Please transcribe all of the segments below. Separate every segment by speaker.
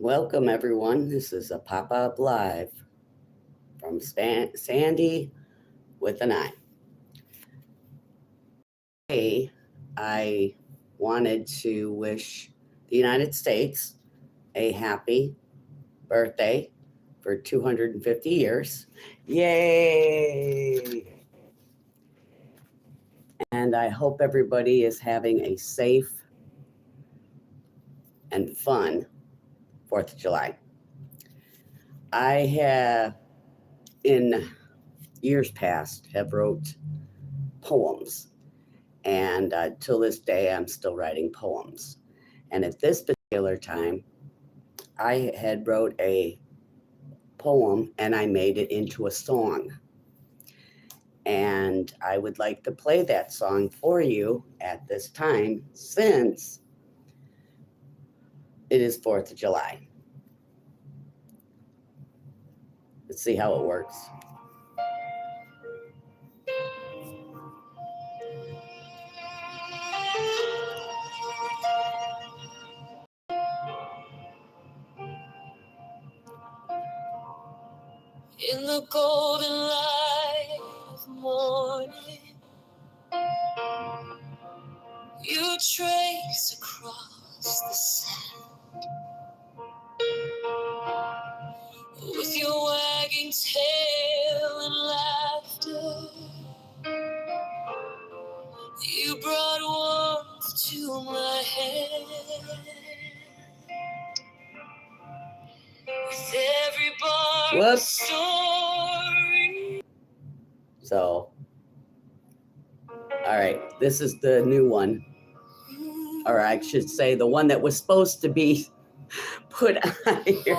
Speaker 1: Welcome, everyone. This is a pop up live from Sandy with an I. Hey, I wanted to wish the United States a happy birthday for 250 years. Yay! And I hope everybody is having a safe and fun 4th of July. I have, in years past, have wrote poems. And till this day, I'm still writing poems. And at this particular time, I had wrote a poem and I made it into a song. And I would like to play that song for you at this time since it is 4th of July. Let's see how it works. In the golden light of morning, you trace across the sand with your wagging tail and laughter. You brought warmth to my head. With every bar of story. So, all right, this is the new one. Or I should say the one that was supposed to be put on here.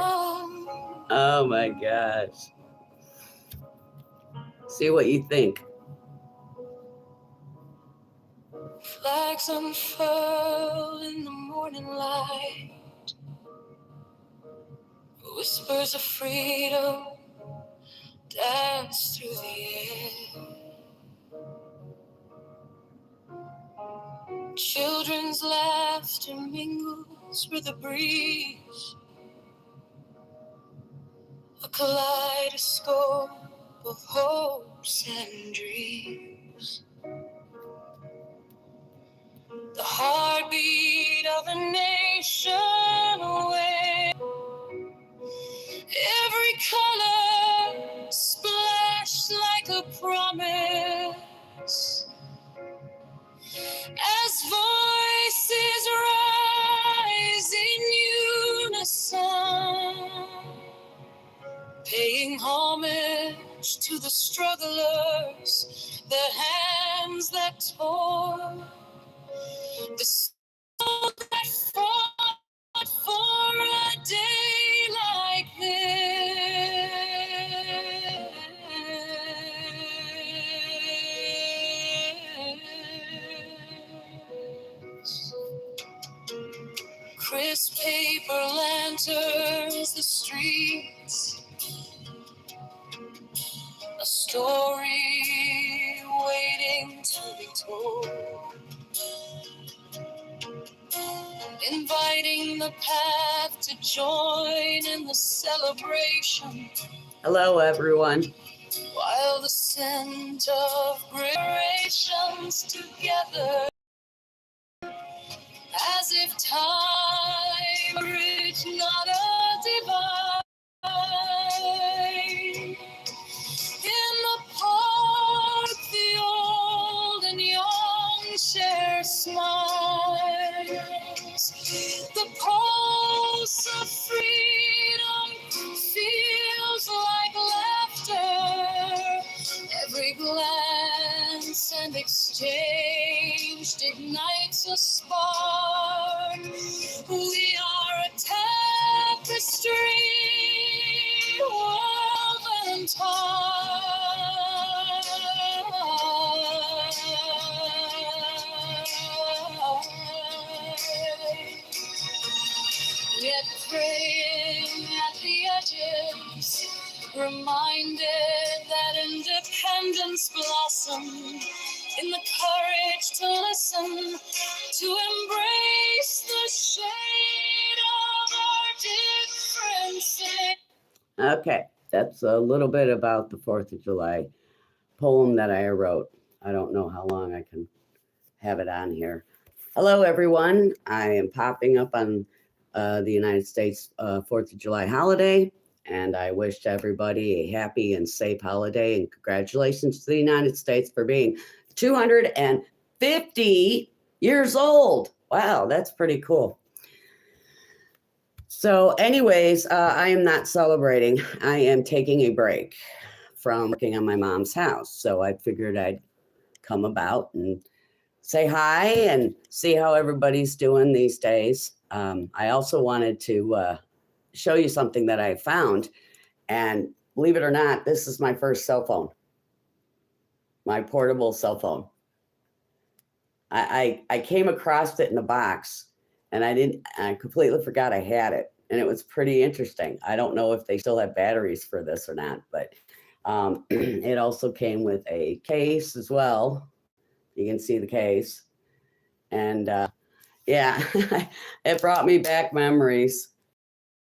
Speaker 1: Oh my gosh. See what you think. Flags unfurl in the morning light. Whispers of freedom dance through the air. Children's laughter mingles with the breeze. A kaleidoscope of hopes and dreams. The heartbeat of a nation away. Every color splashed like a promise. As voices rise in unison, paying homage to the strugglers, the hands that tore, the soul that fought for a day like this. Crisp paper lanterns the streets, a story waiting to be told, inviting the path to join in the celebration. Hello, everyone. While the scent of generations together, as if time bridge not a divide. In the park, the old and young share smiles. The pulse of freedom feels like laughter. Every glance and exchange ignites a spark. We are a tapestry woven taut. Yet praying at the edges, reminded that independence blossomed in the courage to listen, to embrace the shade of our Okay, that's a little bit about the 4th of July poem that I wrote. I don't know how long I can have it on here. Hello, everyone. I am popping up on the United States 4th of July holiday, and I wish everybody a happy and safe holiday. And congratulations to the United States for being 250 years old. Wow, that's pretty cool. So, anyways, I am not celebrating. I am taking a break from working on my mom's house. So I figured I'd come about and say hi and see how everybody's doing these days. I also wanted to show you something that I found. And believe it or not, this is my first cell phone, my portable cell phone. I came across it in a box and I completely forgot I had it. And it was pretty interesting. I don't know if they still have batteries for this or not, but it also came with a case as well. You can see the case. And yeah, it brought me back memories.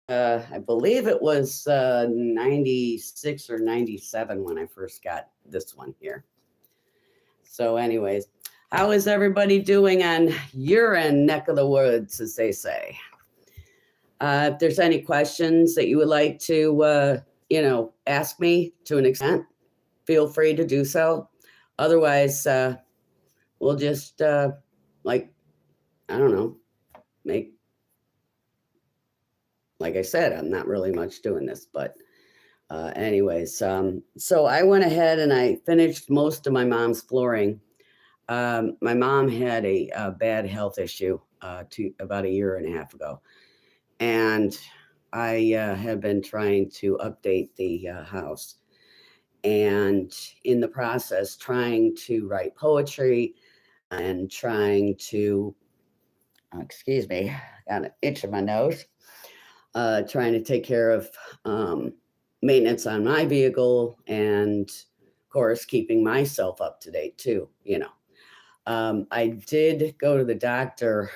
Speaker 1: I believe it was 96 or 97 when I first got this one here. So anyways, how is everybody doing on your end neck of the woods, as they say? If there's any questions that you would like to, ask me to an extent, feel free to do so. Otherwise, we'll just, I don't know, like I said, I'm not really much doing this, but anyways, so I went ahead and I finished most of my mom's flooring. My mom had a bad health issue about a year and a half ago. And I have been trying to update the house. And in the process, trying to write poetry and trying to, excuse me, got an itch in my nose, trying to take care of maintenance on my vehicle and, of course, keeping myself up to date too, I did go to the doctor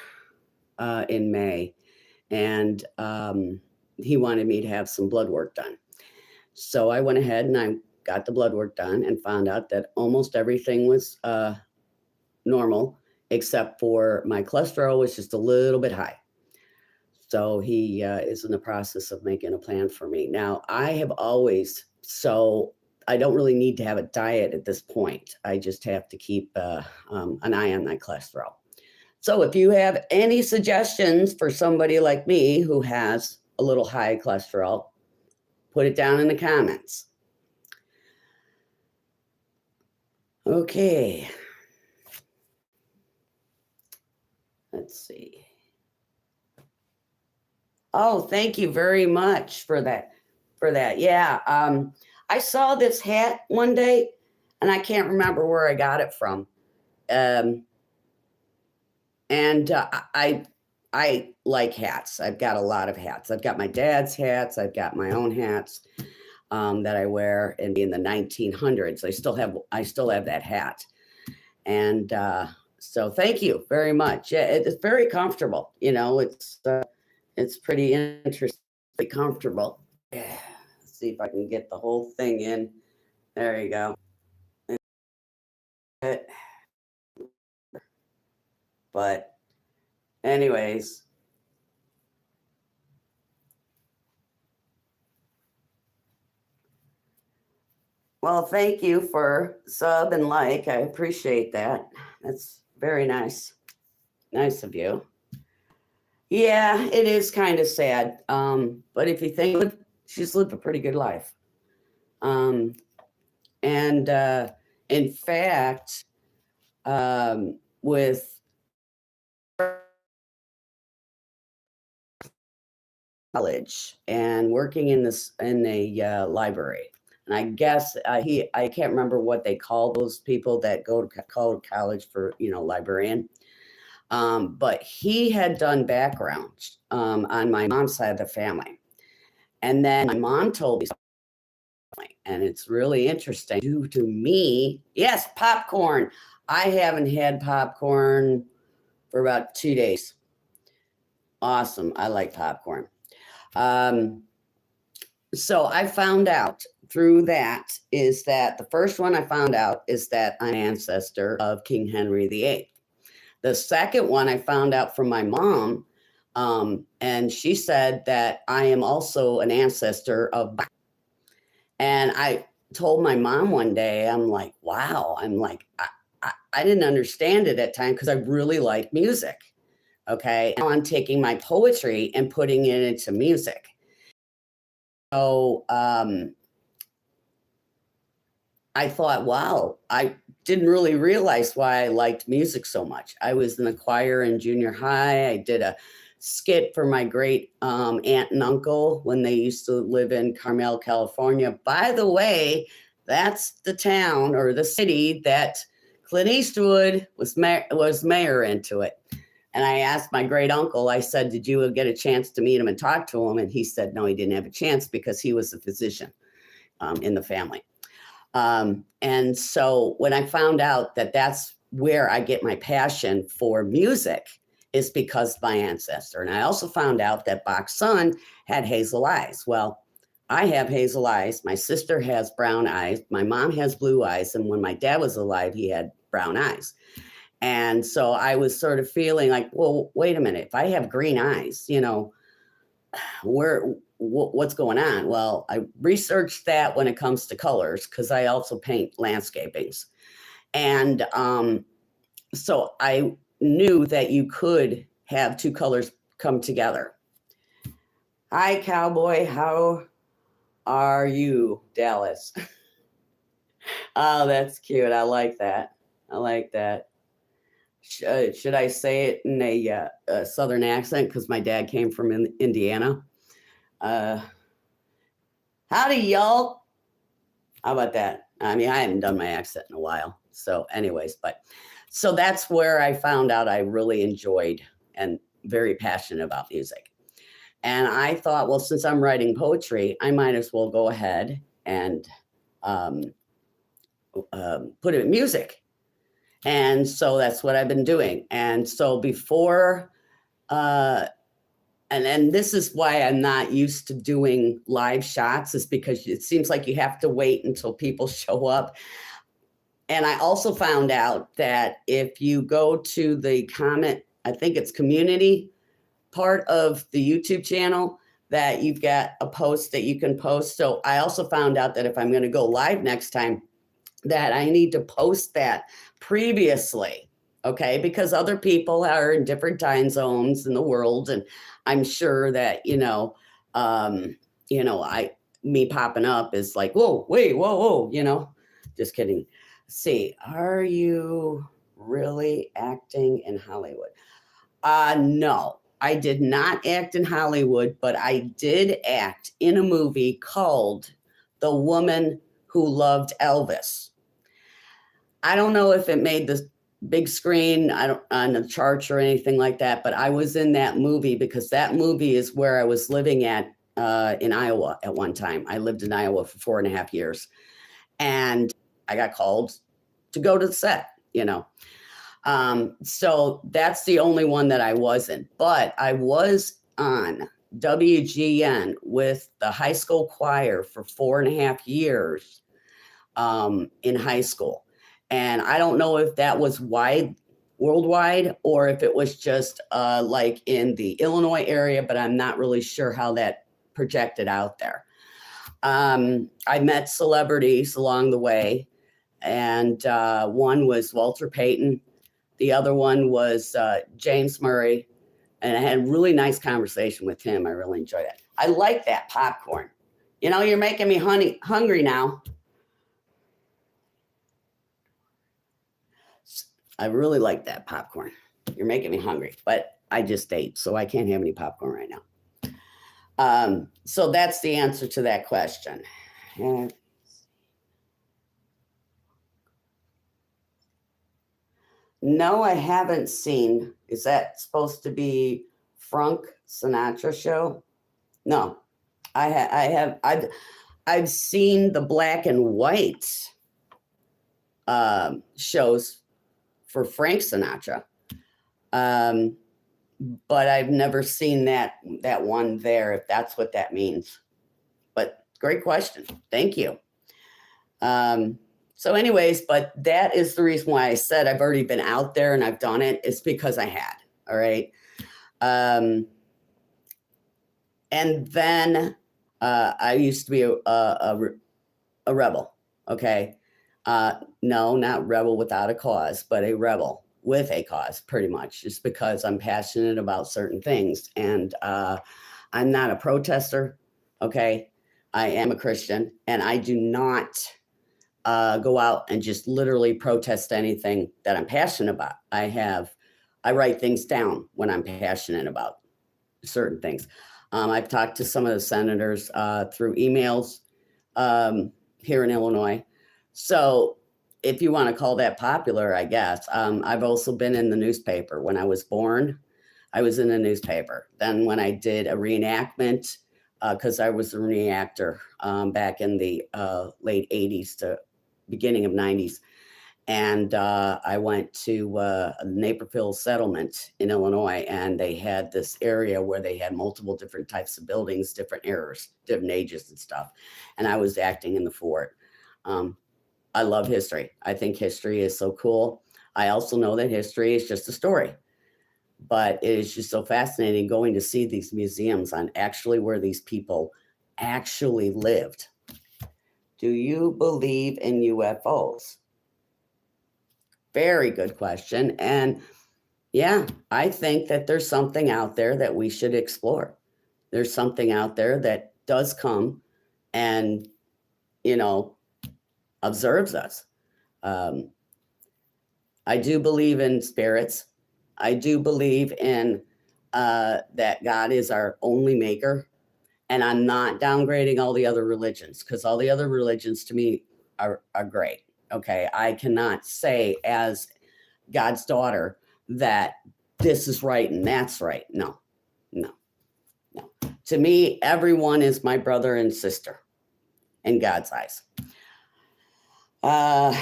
Speaker 1: in May, and he wanted me to have some blood work done. So I went ahead and I got the blood work done and found out that almost everything was normal, except for my cholesterol was just a little bit high. So he is in the process of making a plan for me. Now, I have always, so I don't really need to have a diet at this point. I just have to keep an eye on my cholesterol. So if you have any suggestions for somebody like me who has a little high cholesterol, put it down in the comments. Okay. Let's see. Oh, thank you very much for that. Yeah. I saw this hat one day and I can't remember where I got it from. And I like hats. I've got a lot of hats. I've got my dad's hats. I've got my own hats that I wear in the 1900s. I still have that hat. And so thank you very much. Yeah, it's very comfortable. It's pretty interesting, comfortable. Yeah. Let's see if I can get the whole thing in. There you go. But anyways, well, thank you for sub and like. I appreciate that. That's very nice. Nice of you. Yeah, it is kind of sad. But if you think she's lived a pretty good life. And in fact, with college and working in a library, and I guess I can't remember what they call those people that go to college for librarian. But he had done background on my mom's side of the family, and then my mom told me something, and it's really interesting to me. Yes, popcorn. I haven't had popcorn for about 2 days. Awesome. I like popcorn. So I found out through that is that the first one I found out is that I'm an ancestor of King Henry VIII. The second one I found out from my mom, and she said that I am also an ancestor of. And I told my mom one day, I'm like, wow, I didn't understand it at time because I really like music. Okay. Now I'm taking my poetry and putting it into music. So I thought, wow, I didn't really realize why I liked music so much. I was in the choir in junior high. I did a skit for my great aunt and uncle when they used to live in Carmel, California. By the way, that's the town or the city that Clint Eastwood was mayor into it. And I asked my great uncle, I said, did you get a chance to meet him and talk to him? And he said, no, he didn't have a chance because he was a physician in the family. And so when I found out that that's where I get my passion for music is because of my ancestor. And I also found out that Bach's son had hazel eyes. Well, I have hazel eyes. My sister has brown eyes. My mom has blue eyes. And when my dad was alive, he had brown eyes. And so I was sort of feeling like, well, wait a minute. If I have green eyes, what's going on? Well, I researched that when it comes to colors because I also paint landscapings. And so I knew that you could have two colors come together. Hi, cowboy. How are you, Dallas? Oh, that's cute. I like that. I like that. Should I say it in a Southern accent? Because my dad came from Indiana. Howdy, y'all. How about that? I mean, I haven't done my accent in a while. So, anyways, so that's where I found out I really enjoyed and very passionate about music. And I thought, well, since I'm writing poetry, I might as well go ahead and put it in music. And so that's what I've been doing. And so before, and this is why I'm not used to doing live shots, is because it seems like you have to wait until people show up. And I also found out that if you go to the comment, I think it's community part of the YouTube channel, that you've got a post that you can post. So I also found out that if I'm going to go live next time, that I need to post that previously. Okay. Because other people are in different time zones in the world. And I'm sure that, me popping up is like, whoa, wait, whoa, just kidding. See, are you really acting in Hollywood? No, I did not act in Hollywood, but I did act in a movie called The Woman Who Loved Elvis. I don't know if it made the big screen on the charts or anything like that, but I was in that movie because that movie is where I was living at in Iowa at one time. I lived in Iowa for 4.5 years, and I got called to go to the set. So that's the only one that I wasn't, but I was on WGN with the high school choir for 4.5 years in high school. And I don't know if that was worldwide, or if it was just like in the Illinois area, but I'm not really sure how that projected out there. I met celebrities along the way, and one was Walter Payton. The other one was James Murray, and I had a really nice conversation with him. I really enjoyed it. I like that popcorn. You're making me hungry now. I really like that popcorn. You're making me hungry, but I just ate, so I can't have any popcorn right now. So that's the answer to that question. No, I haven't seen. Is that supposed to be Frank Sinatra show? No, I've seen the black and white shows for Frank Sinatra, but I've never seen that one there. If that's what that means, but Great question. Thank you. So anyways, but that is the reason why I said I've already been out there and I've done it. It's because I had. All right. And then I used to be a rebel. Okay. No, not rebel without a cause, but a rebel with a cause, pretty much, just because I'm passionate about certain things. And I'm not a protester. Okay. I am a Christian, and I do not go out and just literally protest anything that I'm passionate about. I write things down when I'm passionate about certain things. I've talked to some of the senators through emails here in Illinois. So if you want to call that popular, I guess. I've also been in the newspaper. When I was born, I was in the newspaper. Then when I did a reenactment, because I was a reenactor back in the late 80s to beginning of 90s. And I went to Naperville Settlement in Illinois, and they had this area where they had multiple different types of buildings, different eras, different ages and stuff. And I was acting in the fort. I love history. I think history is so cool. I also know that history is just a story, but it is just so fascinating going to see these museums on actually where these people actually lived. Do you believe in UFOs? Very good question. And yeah, I think that there's something out there that we should explore. There's something out there that does come and, observes us. I do believe in spirits. I do believe in that God is our only maker. And I'm not downgrading all the other religions, because all the other religions to me are great. Okay. I cannot say as God's daughter that this is right and that's right. No, no, no. To me, everyone is my brother and sister in God's eyes. I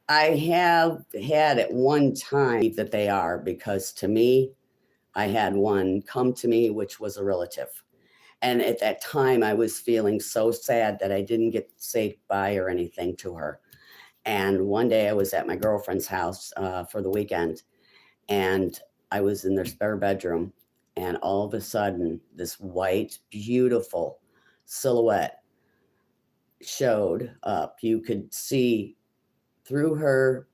Speaker 1: have had at one time that they are, because to me, I had one come to me, which was a relative. And at that time, I was feeling so sad that I didn't get to say goodbye or anything to her. And one day I was at my girlfriend's house for the weekend, and I was in their spare bedroom. And all of a sudden, this white, beautiful silhouette showed up. You could see through her,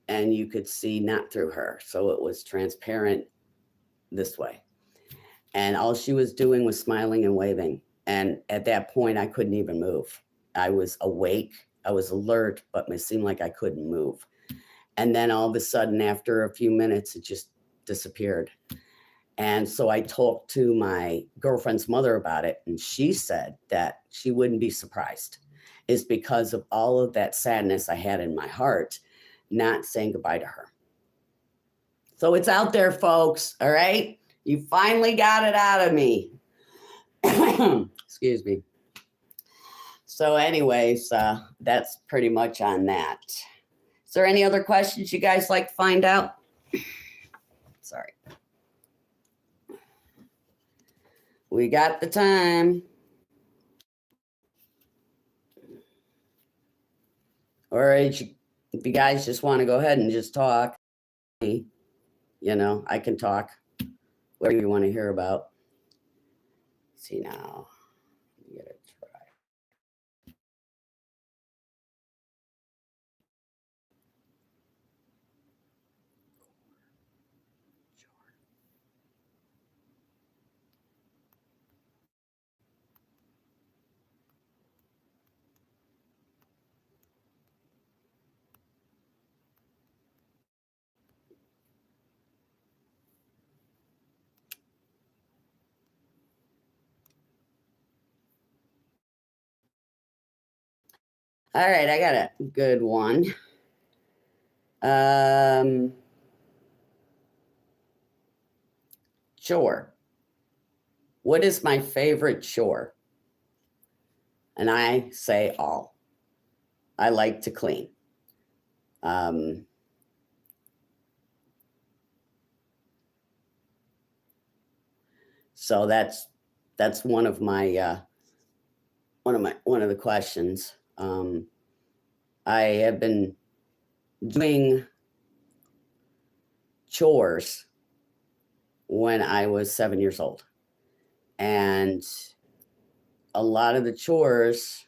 Speaker 1: and you could see not through her. So it was transparent this way. And all she was doing was smiling and waving. And at that point, I couldn't even move. I was awake, I was alert, but it seemed like I couldn't move. And then all of a sudden, after a few minutes, it just disappeared. And so I talked to my girlfriend's mother about it, and she said that she wouldn't be surprised. Is because of all of that sadness I had in my heart, not saying goodbye to her. So it's out there, folks. All right. You finally got it out of me. Excuse me. So anyways, that's pretty much on that. Is there any other questions you guys like to find out? Sorry. We got the time. Or if you guys just want to go ahead and just talk, I can talk whatever you want to hear about. Let's see now. Get it try. All right, I got a good one. Chore. What is my favorite chore? And I say all. I like to clean. So that's one of my one of the questions. I have been doing chores when I was 7 years old. And a lot of the chores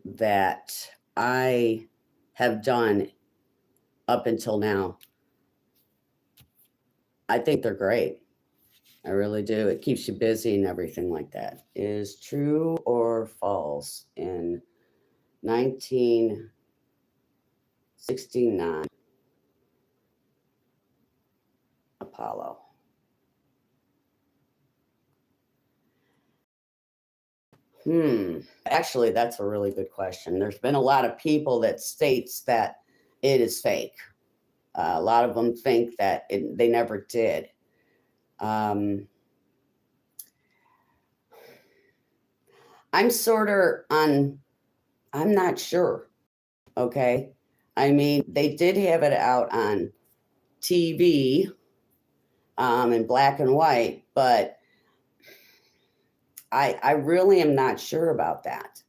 Speaker 1: that I have done up until now, I think they're great. I really do. It keeps you busy and everything like that. Is true or false? In 1969, Apollo. Actually, that's a really good question. There's been a lot of people that states that it is fake. A lot of them think that they never did. Um, I'm sort of on. I'm not sure. Okay, I mean they did have it out on TV in black and white, but I really am not sure about that.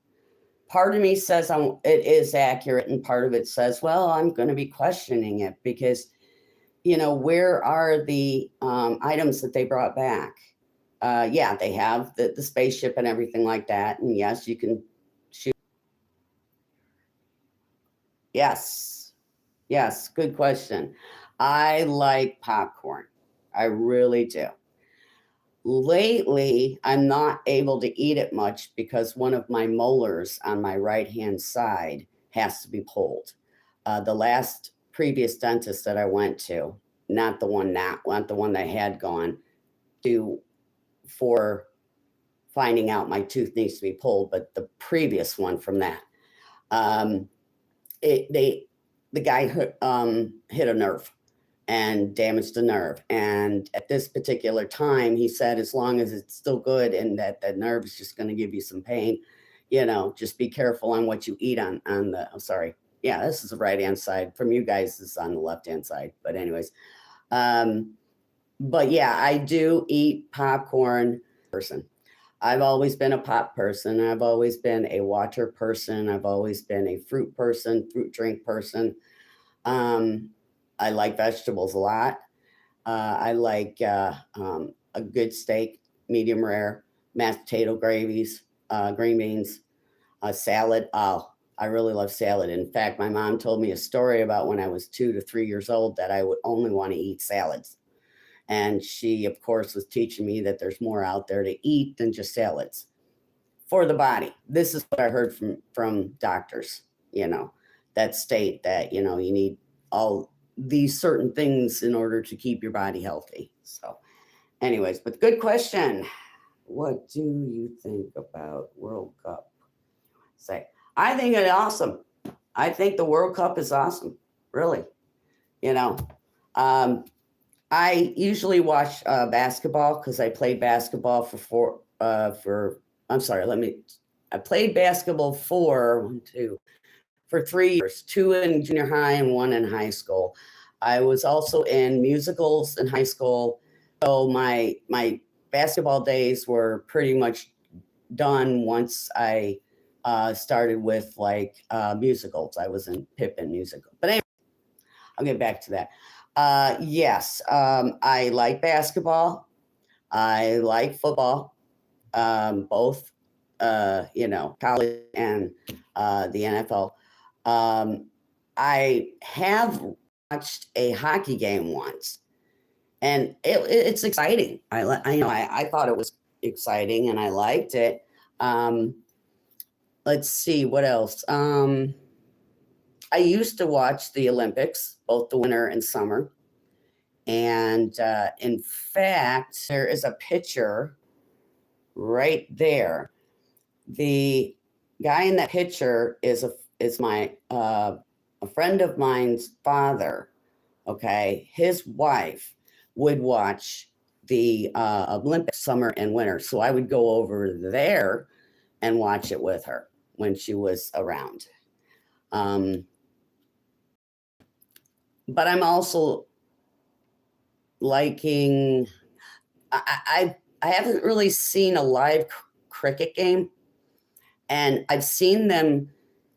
Speaker 1: Part of me says it is accurate, and part of it says, well, I'm going to be questioning it because, where are the items that they brought back? Yeah, they have the spaceship and everything like that. And yes, you can shoot. Yes, yes, good question. I like popcorn. I really do. Lately, I'm not able to eat it much because one of my molars on my right hand side has to be pulled. The last previous dentist that I went to, not the one that had gone to for finding out my tooth needs to be pulled, but the previous one from that, um, the guy hit a nerve and damaged the nerve. And at this particular time, he said, as long as it's still good and that the nerve is just going to give you some pain, just be careful on what you eat on the, I'm sorry. Yeah, this is the right hand side. From you guys, this is on the left hand side. But anyways, but yeah, I do eat popcorn person. I've always been a pop person. I've always been a water person. I've always been a fruit person, fruit drink person. Um, I like vegetables a lot. I like a good steak, medium rare, mashed potato gravies, green beans, salad. Oh, I really love salad. In fact, my mom told me a story about when I was 2 to 3 years old that I would only want to eat salads. And she, of course, was teaching me that there's more out there to eat than just salads for the body. This is what I heard from doctors, that state that, you need all these certain things in order to keep your body healthy. So, anyways, but good question. What do you think about World Cup? Say, I think it's awesome. I think the World Cup is awesome. Really, you know. Um, I usually watch basketball because I played basketball I'm sorry, I played basketball for 3 years, 2 in junior high and 1 in high school. I was also in musicals in high school. So my basketball days were pretty much done once I started with musicals. I was in Pippin musical. But anyway, I'll get back to that. Yes, I like basketball. I like football, both, college and the NFL. I have watched a hockey game once, and it's exciting. I thought it was exciting, and I liked it. Um, let's see what else. I used to watch the Olympics, both the winter and summer. And in fact, there is a picture right there. The guy in that picture is my a friend of mine's father. Okay, his wife would watch the Olympic summer and winter, so I would go over there and watch it with her when she was around. Um, but I'm also liking. I haven't really seen a live cricket game, and I've seen them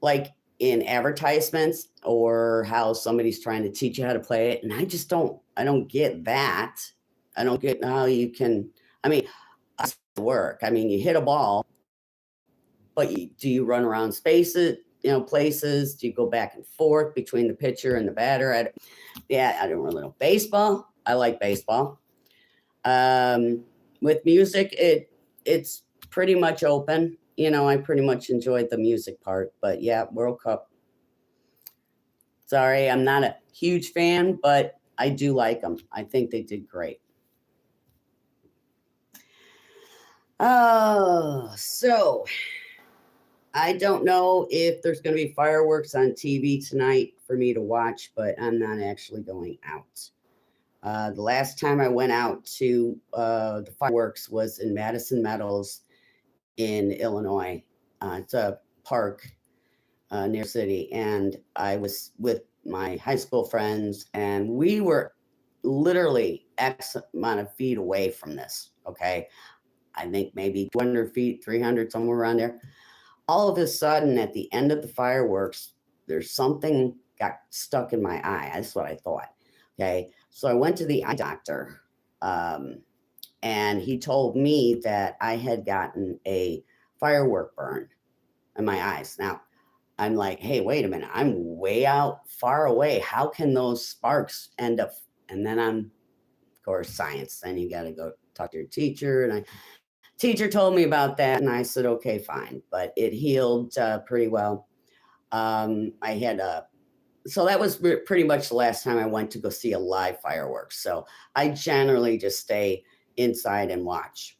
Speaker 1: like in advertisements or how somebody's trying to teach you how to play it, and I don't get that. I don't get how you can. I mean, work. I mean, you hit a ball, but do you run around spaces, places? Do you go back and forth between the pitcher and the batter? I don't really know. Baseball, I like baseball. With music, it's pretty much open. I pretty much enjoyed the music part, but yeah, World Cup. Sorry, I'm not a huge fan, but I do like them. I think they did great. Oh, so I don't know if there's going to be fireworks on TV tonight for me to watch, but I'm not actually going out. The last time I went out to the fireworks was in Madison Meadows in Illinois. It's a park near the city, and I was with my high school friends, and we were literally X amount of feet away from this. Okay, I think maybe 200 feet, 300, somewhere around there. All of a sudden, at the end of the fireworks, there's something got stuck in my eye. That's what I thought. Okay, so I went to the eye doctor, and he told me that I had gotten a firework burn in my eyes. Now, I'm like, hey, wait a minute. I'm way out far away. How can those sparks end up? And then of course, science. Then you got to go talk to your teacher. And teacher told me about that. And I said, okay, fine. But it healed pretty well. I had so that was pretty much the last time I went to go see a live fireworks. So I generally just stay inside and watch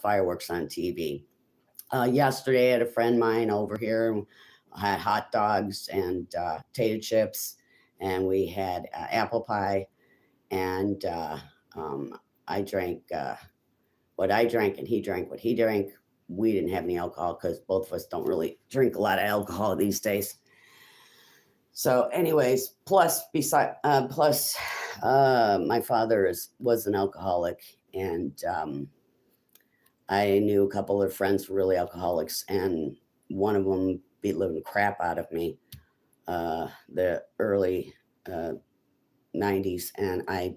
Speaker 1: fireworks on TV. Yesterday, I had a friend of mine over here, had hot dogs and potato chips, and we had apple pie, and I drank what I drank, and he drank what he drank. We didn't have any alcohol because both of us don't really drink a lot of alcohol these days. So, anyways, plus my father was an alcoholic, and I knew a couple of friends were really alcoholics, and one of them beat living crap out of me the early 90s, and I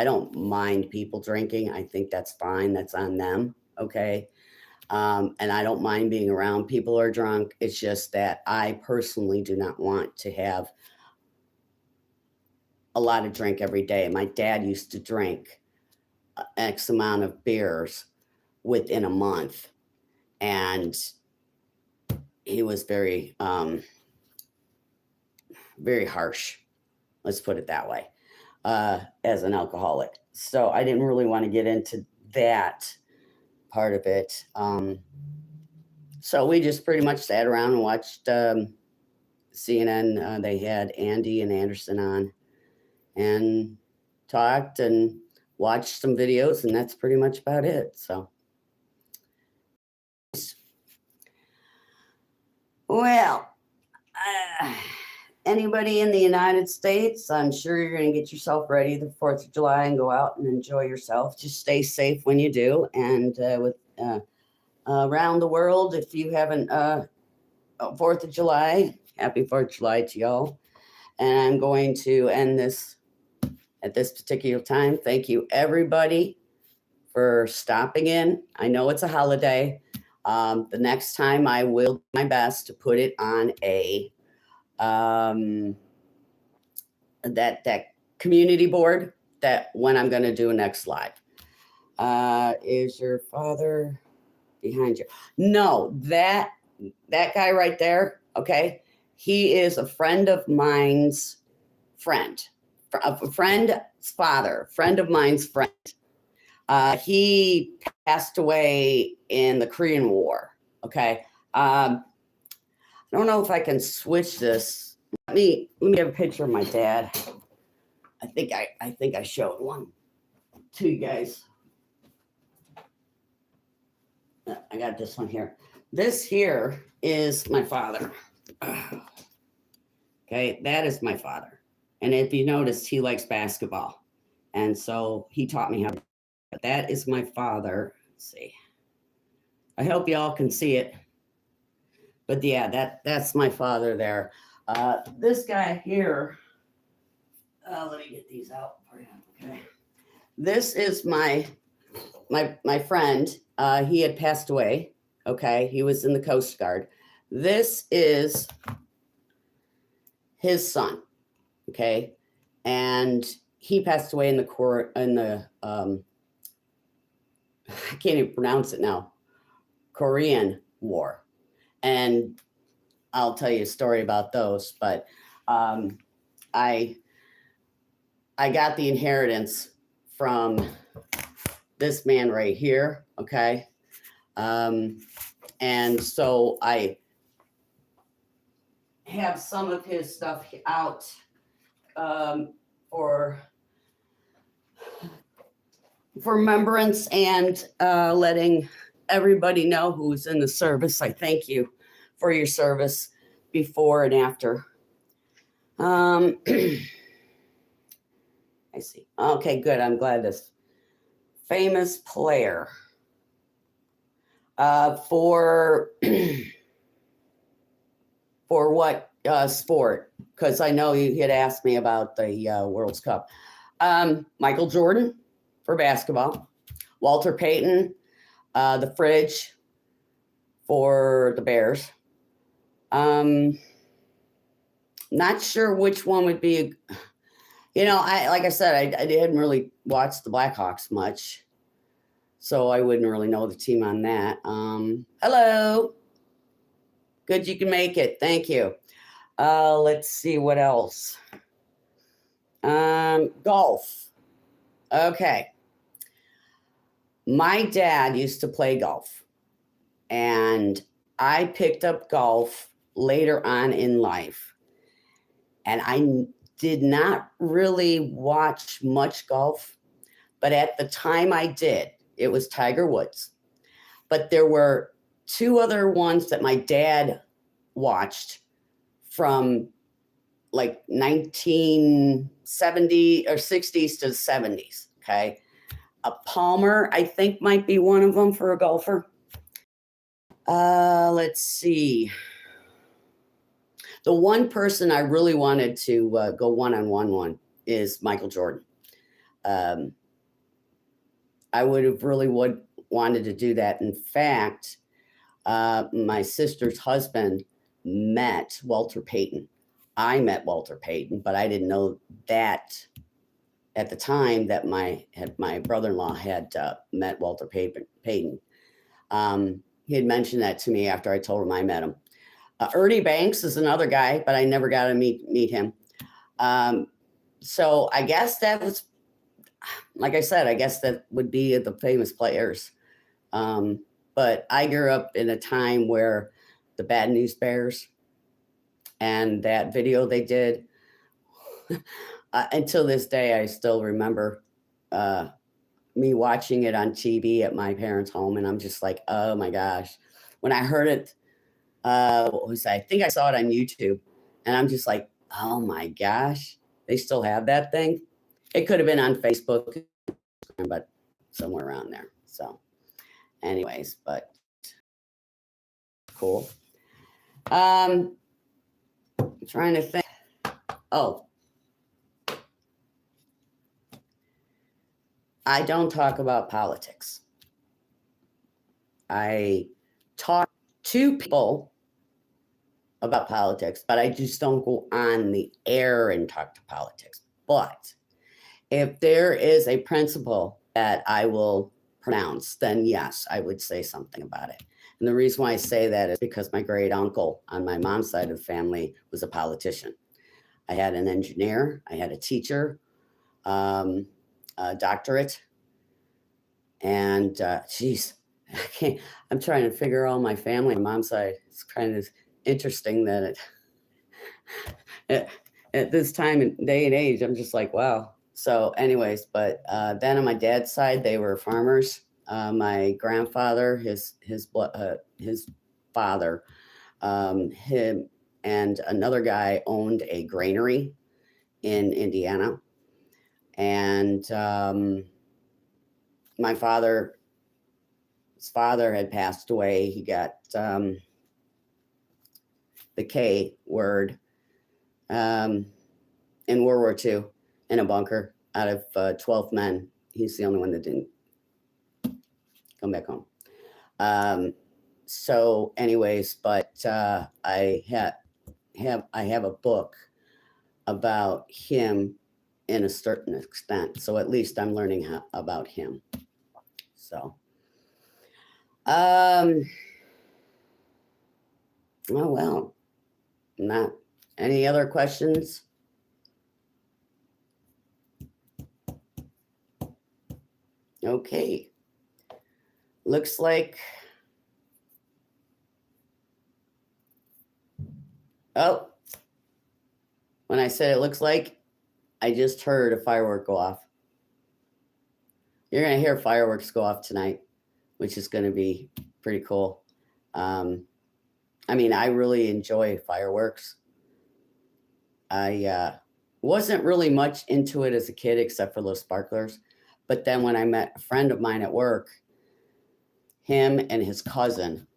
Speaker 1: don't mind people drinking. I think that's fine. That's on them. Okay. And I don't mind being around people who are drunk. It's just that I personally do not want to have a lot of drink every day. My dad used to drink X amount of beers within a month, and he was very, very harsh. Let's put it that way, as an alcoholic. So I didn't really want to get into that part of it. So we just pretty much sat around and watched CNN. They had Andy and Anderson on and talked and watched some videos, and that's pretty much about it. So, well, anybody in the United States, I'm sure you're going to get yourself ready the 4th of July and go out and enjoy yourself. Just stay safe when you do. And with around the world, if you haven't 4th of July, happy 4th of July to y'all. And I'm going to end this at this particular time. Thank you, everybody, for stopping in. I know it's a holiday. The next time I will do my best to put it on a that community board that when I'm going to do next live. Is your father behind you? No, that guy right there. Okay, he is a friend of mine's friend, a friend's father, friend of mine's friend. He passed away in the Korean War. Okay. I don't know if I can switch this. Let me have a picture of my dad. I think I showed one to you guys. I got this one here. This here is my father. Okay, that is my father. And if you notice, he likes basketball. And so he taught me how to That is my father. Let's see. I hope y'all can see it. But yeah, that's my father there. This guy here, let me get these out for you. Okay. This is my friend. He had passed away. Okay, he was in the Coast Guard. This is his son. Okay, and he passed away in the I can't even pronounce it now, Korean War, and I'll tell you a story about those. But um, I I got the inheritance from this man right here. Okay, um, and so I have some of his stuff out um, for remembrance and letting everybody know who's in the service. I thank you for your service before and after. I see. Okay, good. I'm glad this famous player for for what sport? Because I know you had asked me about the World's Cup. Michael Jordan for basketball, Walter Payton, the fridge for the Bears. Not sure which one would be. Like I said, I didn't really watch the Blackhawks much, so I wouldn't really know the team on that. Hello, good you can make it. Thank you. Let's see what else. Golf. Okay. My dad used to play golf, and I picked up golf later on in life. And I did not really watch much golf, but at the time I did. It was Tiger Woods. But there were two other ones that my dad watched from like 1970 or 60s to 70s. Okay. A Palmer, I think, might be one of them for a golfer. Let's see. The one person I really wanted to go one-on-one is Michael Jordan. I would have really wanted to do that. In fact, my sister's husband met Walter Payton. I met Walter Payton, but I didn't know that at the time that my brother-in-law had met Walter Payton. He had mentioned that to me after I told him I met him. Ernie Banks is another guy, but I never got to meet him. So I guess that was, like I said, I guess that would be the famous players. But I grew up in a time where the Bad News Bears and that video they did, until this day, I still remember me watching it on TV at my parents' home. And I'm just like, oh my gosh. When I heard it, I think I saw it on YouTube, and I'm just like, oh my gosh, they still have that thing. It could have been on Facebook, but somewhere around there. So anyways, but cool. I'm trying to think. Oh, I don't talk about politics. I talk to people about politics, but I just don't go on the air and talk to politics. But if there is a principle that I will pronounce, then yes, I would say something about it. And the reason why I say that is because my great uncle on my mom's side of the family was a politician. I had an engineer, I had a teacher, a doctorate, and geez, I'm trying to figure out my family on my mom's side. It's kind of interesting that at this time and day and age, I'm just like, wow. So anyways, but then on my dad's side, they were farmers. My grandfather, his father, him and another guy owned a granary in Indiana. And my father, his father had passed away. He got the K word in World War II in a bunker out of 12 men. He's the only one that didn't come back home. So anyways, but I have a book about him in a certain extent. So at least I'm learning about him. So, oh well, not any other questions? Okay. Looks like, oh, when I said it looks like, I just heard a firework go off. You're going to hear fireworks go off tonight, which is going to be pretty cool. I mean, I really enjoy fireworks. I wasn't really much into it as a kid, except for those sparklers. But then when I met a friend of mine at work, him and his cousin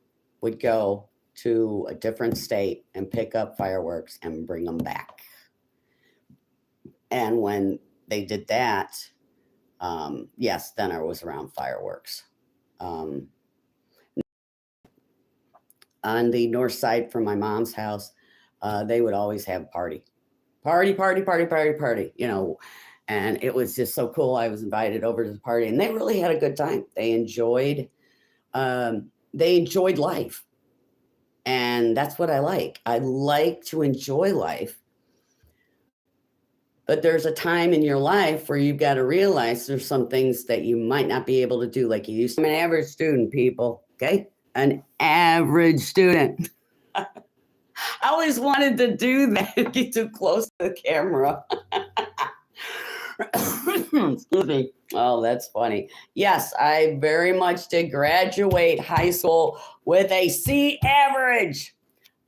Speaker 1: would go to a different state and pick up fireworks and bring them back. And when they did that, yes, then I was around fireworks. On the north side from my mom's house, they would always have party, you know, and it was just so cool. I was invited over to the party, and they really had a good time. They enjoyed life, and that's what I like. I like to enjoy life. But there's a time in your life where you've got to realize there's some things that you might not be able to do like you used to. I'm an average student, people, okay? An average student. I always wanted to do that, get too close to the camera. Excuse me. Oh, that's funny. Yes, I very much did graduate high school with a C average.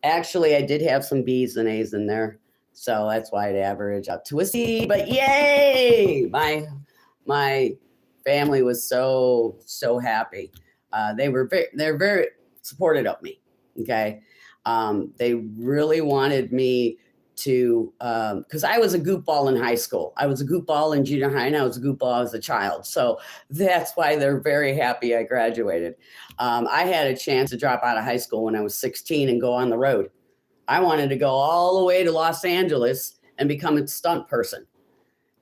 Speaker 1: Actually, I did have some B's and A's in there. So that's why it averaged up to a C, but yay! My family was so happy. They're very supportive of me. Okay. They really wanted me to, because I was a goofball in high school. I was a goofball in junior high, and I was a goofball as a child. So that's why they're very happy I graduated. I had a chance to drop out of high school when I was 16 and go on the road. I wanted to go all the way to Los Angeles and become a stunt person.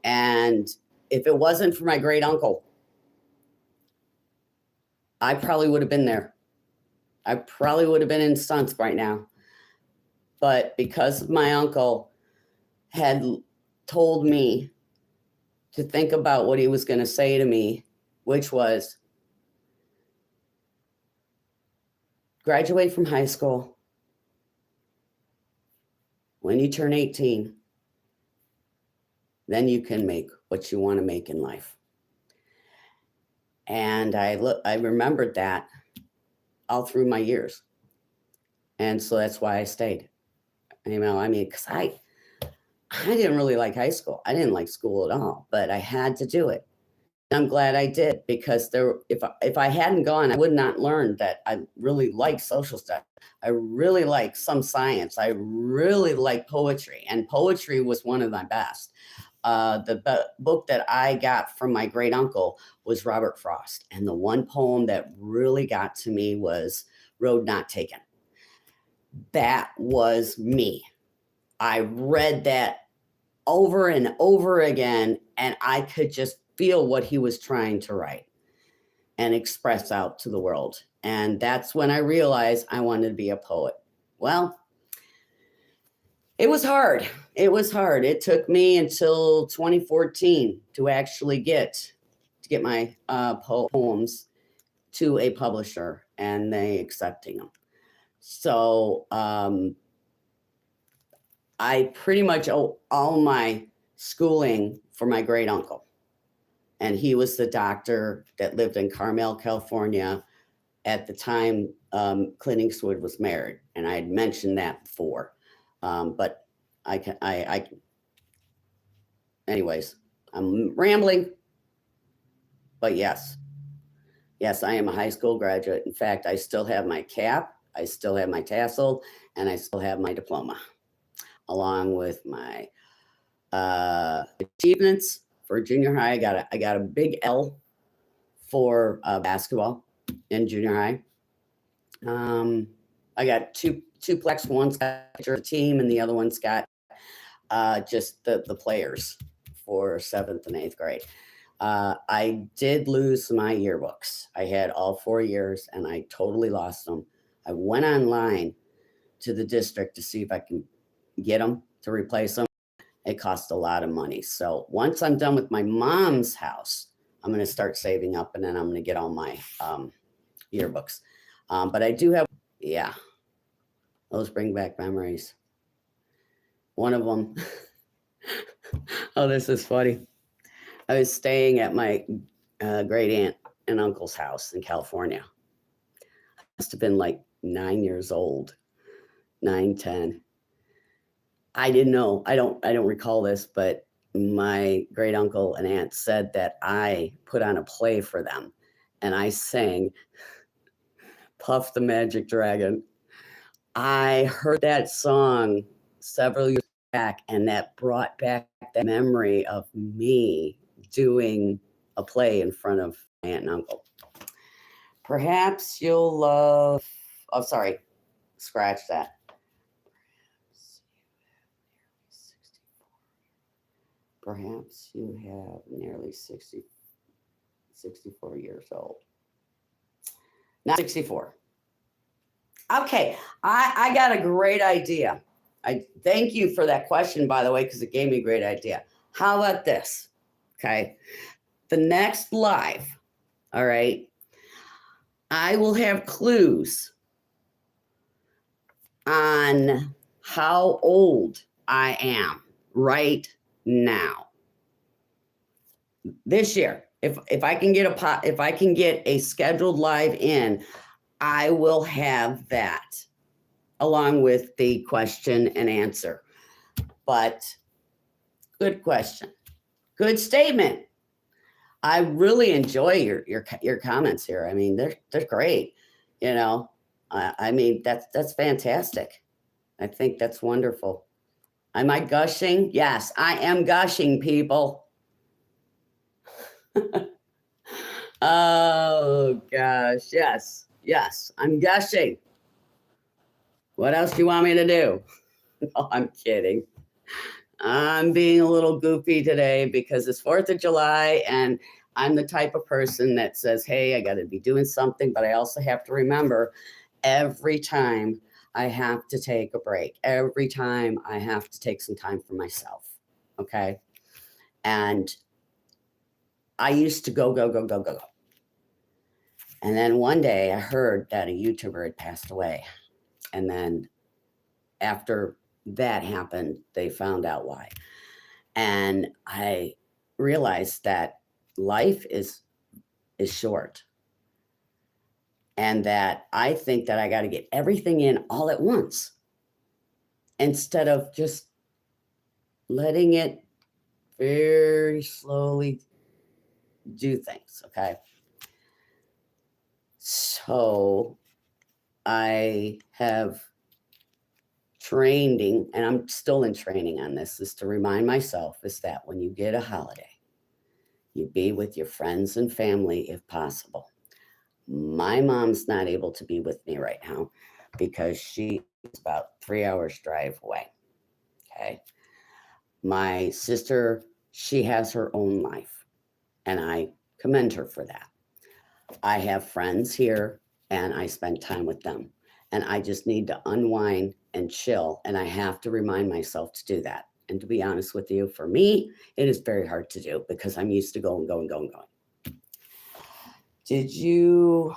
Speaker 1: And if it wasn't for my great uncle, I probably would have been there. I probably would have been in stunts right now. But because my uncle had told me to think about what he was going to say to me, which was graduate from high school. When you turn 18, then you can make what you want to make in life. And I remembered that all through my years. And so that's why I stayed. You know, I mean, because I didn't really like high school. I didn't like school at all, but I had to do it. I'm glad I did, because if I hadn't gone, I would not learn that I really like social studies. I really like some science. I really like poetry, and poetry was one of my best. The book that I got from my great uncle was Robert Frost, and the one poem that really got to me was Road Not Taken. That was me. I read that over and over again, and I could just feel what he was trying to write and express out to the world. And that's when I realized I wanted to be a poet. Well, it was hard. It was hard. It took me until 2014 to actually get my poems to a publisher and they accepting them. So I pretty much owe all my schooling for my great uncle. And he was the doctor that lived in Carmel, California at the time Clint Eastwood was married. And I had mentioned that before. But anyways, I'm rambling. But yes, Yes, I am a high school graduate. In fact, I still have my cap, I still have my tassel, and I still have my diploma, along with my achievements for junior high. I got a big L for basketball in junior high. Um, I got two plaques. One's got a picture of the team, and the other one's got just the players for seventh and eighth grade. I did lose my yearbooks. I had all 4 years, and I totally lost them. I went online to the district to see if I can get them to replace them. It cost a lot of money. So once I'm done with my mom's house, I'm going to start saving up, and then I'm going to get all my yearbooks. But I do have, yeah, those bring back memories. One of them, oh, this is funny. I was staying at my great aunt and uncle's house in California. I must have been like 9 years old, 9, 10. I didn't know. I don't recall this, but my great uncle and aunt said that I put on a play for them, and I sang Puff the Magic Dragon. I heard that song several years back, and that brought back that memory of me doing a play in front of my aunt and uncle. Perhaps you'll love, oh, sorry, scratch that. Perhaps you have nearly 64 years old. Not 64. Okay, I got a great idea. I thank you for that question, by the way, because it gave me a great idea. How about this? Okay, the next live, all right, I will have clues on how old I am right now. This year, if I can get a scheduled live in, I will have that along with the question and answer. But good question, good statement. I really enjoy your comments here. I mean, they're great. You know, I mean that's fantastic. I think that's wonderful. Am I gushing? Yes, I am gushing, people. Oh gosh, yes, I'm gushing. What else do you want me to do? No, I'm kidding. I'm being a little goofy today because it's 4th of July, and I'm the type of person that says, hey, I got to be doing something, but I also have to remember every time I have to take a break, every time I have to take some time for myself. Okay. And I used to go. And then one day I heard that a YouTuber had passed away. And then after that happened, they found out why. And I realized that life is short, and that I think that I got to get everything in all at once instead of just letting it very slowly do things. Okay. So I have training, and I'm still in training on this, is to remind myself is that when you get a holiday, you be with your friends and family if possible. My mom's not able to be with me right now because she is about 3 hours drive away. Okay. My sister, she has her own life, and I commend her for that. I have friends here, and I spend time with them, and I just need to unwind and chill, and I have to remind myself to do that. And to be honest with you, for me, it is very hard to do because I'm used to going. Did you?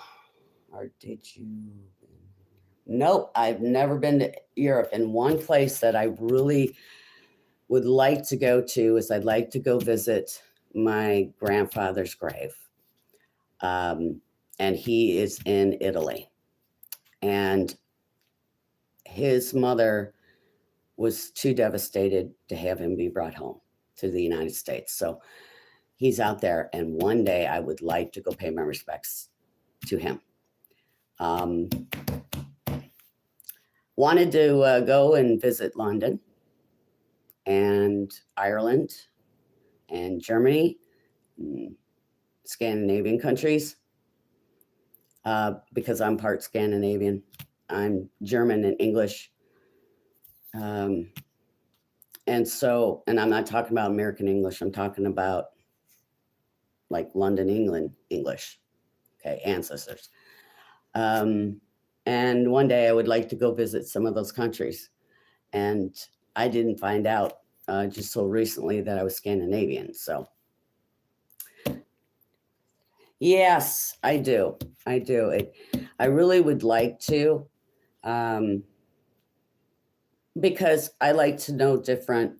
Speaker 1: Nope, I've never been to Europe. And one place that I really would like to go to is I'd like to go visit my grandfather's grave. And he is in Italy. And his mother was too devastated to have him be brought home to the United States. So he's out there. And one day I would like to go pay my respects to him. Wanted to go and visit London and Ireland and Germany, and Scandinavian countries, because I'm part Scandinavian. I'm German and English. And I'm not talking about American English. I'm talking about like London, England English. Okay, ancestors. And one day I would like to go visit some of those countries. And I didn't find out just so recently that I was Scandinavian. So yes, I do. I do. I really would like to, because I like to know different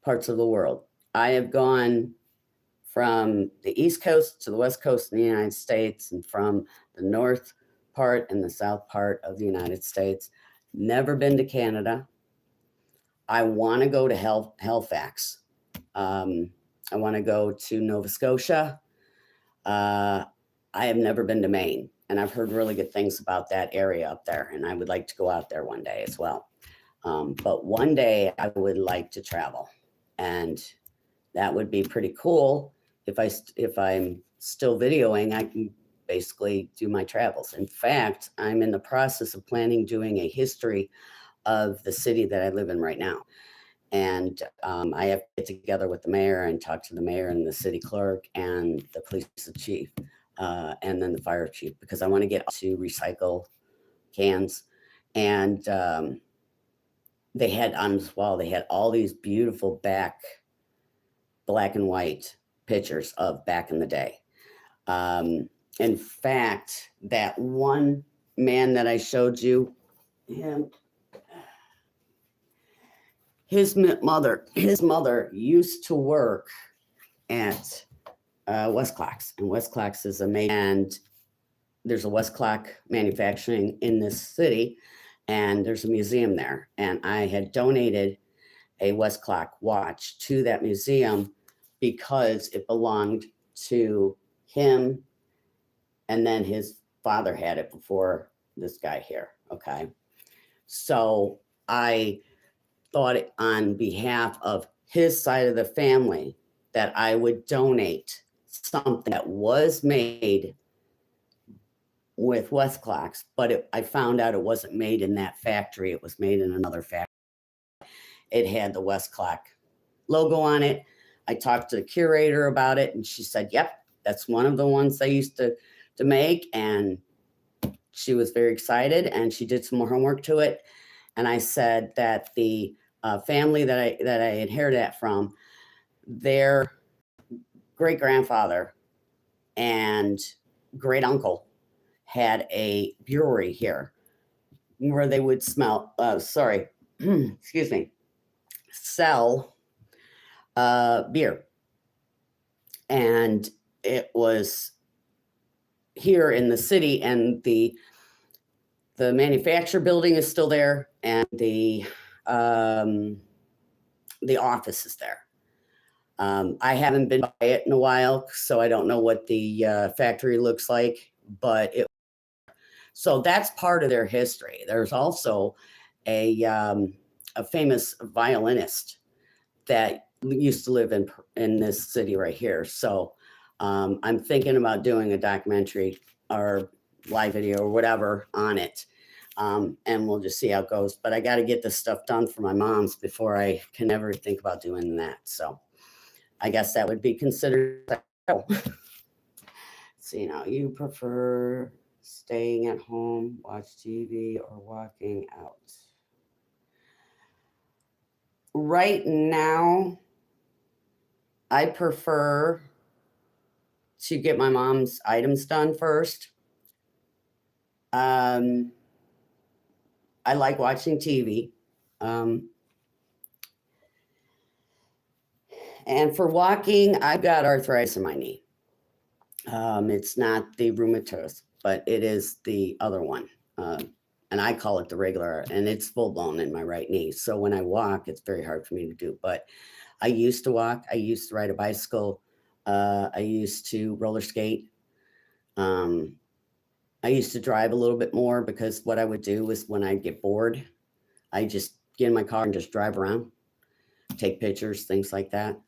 Speaker 1: parts of the world. I have gone from the East Coast to the West Coast in the United States, and from the North part and the South part of the United States. Never been to Canada. I want to go to Halifax. I want to go to Nova Scotia. I have never been to Maine, and I've heard really good things about that area up there, and I would like to go out there one day as well. But one day I would like to travel, and that would be pretty cool. If I'm still videoing, I can basically do my travels. In fact, I'm in the process of planning doing a history of the city that I live in right now. And I have to get together with the mayor and talk to the mayor and the city clerk and the police chief, and then the fire chief, because I want to get to recycle cans. And they had on this wall, they had all these beautiful black and white pictures of back in the day. In fact, that one man that I showed you, his mother used to work at Westclax, and Westclax is and there's a Westclax manufacturing in this city, and there's a museum there. And I had donated a Westclax watch to that museum because it belonged to him, and then his father had it before this guy here. Okay, so I thought on behalf of his side of the family that I would donate something that was made with Westclax, but I found out it wasn't made in that factory. It was made in another factory. It had the Westclax logo on it. I talked to the curator about it, and she said, yep, that's one of the ones they used to make. And she was very excited, and she did some more homework to it. And I said that the family that I inherited that from, their great grandfather and great uncle had a brewery here where they would excuse me, sell beer. And it was here in the city, and the manufacturer building is still there, and the office is there. I haven't been by it in a while, so I don't know what the factory looks like, but so that's part of their history. There's also a famous violinist that used to live in this city right here. So I'm thinking about doing a documentary or live video or whatever on it. And we'll just see how it goes. But I got to get this stuff done for my mom's before I can ever think about doing that. So I guess that would be considered. See, now you prefer staying at home, watch TV, or walking out? Right now, I prefer to get my mom's items done first. I like watching TV. And for walking, I've got arthritis in my knee. It's not the rheumatoid, but it is the other one. And I call it the regular, and it's full blown in my right knee. So when I walk, it's very hard for me to do. But I used to walk. I used to ride a bicycle. I used to roller skate. Um, I used to drive a little bit more because what I would do is when I'd get bored, I just get in my car and just drive around, take pictures, things like that.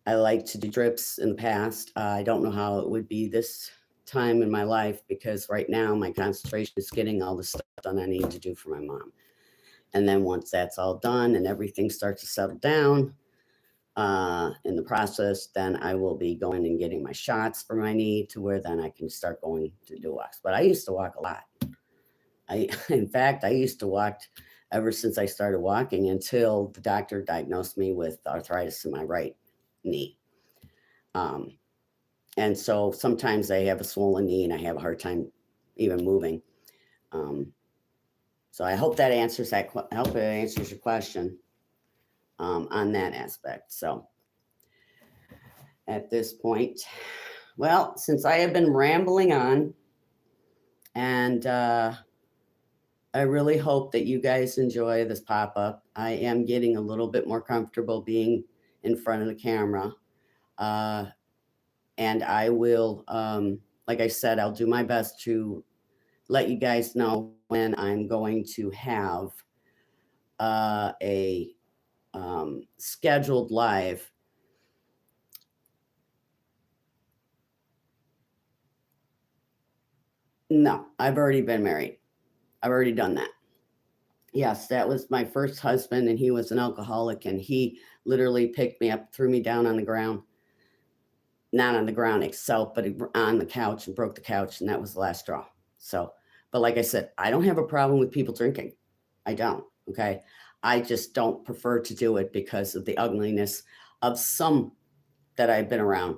Speaker 1: I like to do trips in the past. I don't know how it would be this time in my life because right now my concentration is getting all the stuff done I need to do for my mom. And then once that's all done and everything starts to settle down in the process, then I will be going and getting my shots for my knee to where then I can start going to do walks. But I used to walk a lot. In fact, I used to walk ever since I started walking until the doctor diagnosed me with arthritis in my right knee. Um, and so sometimes I have a swollen knee and I have a hard time even moving. Um, so I hope that answers that. I hope it answers your question on that aspect. So at this point, well, since I have been rambling on, and I really hope that you guys enjoy this pop up. I am getting a little bit more comfortable being in front of the camera. And I will, like I said, I'll do my best to let you guys know when I'm going to have a scheduled live. No, I've already been married. I've already done that. Yes, that was my first husband, and he was an alcoholic, and he literally picked me up, threw me down on the ground, not on the ground itself, but on the couch and broke the couch, and that was the last straw. So, but like I said, I don't have a problem with people drinking. I don't. Okay. I just don't prefer to do it because of the ugliness of some that I've been around.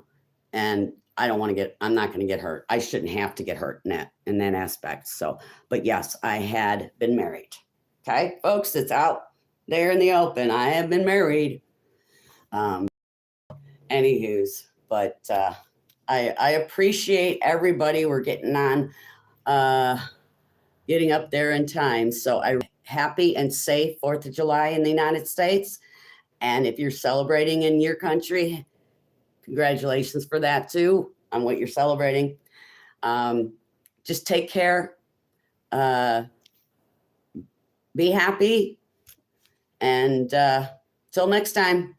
Speaker 1: And I don't want to I'm not going to get hurt. I shouldn't have to get hurt in that aspect. So, but yes, I had been married. Okay, folks, it's out there in the open. I have been married. Anywho's, but I appreciate everybody. We're getting up there in time. So I'm happy and safe 4th of July in the United States. And if you're celebrating in your country, congratulations for that too, on what you're celebrating. Just take care. Be happy. And till next time.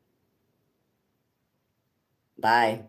Speaker 1: Bye.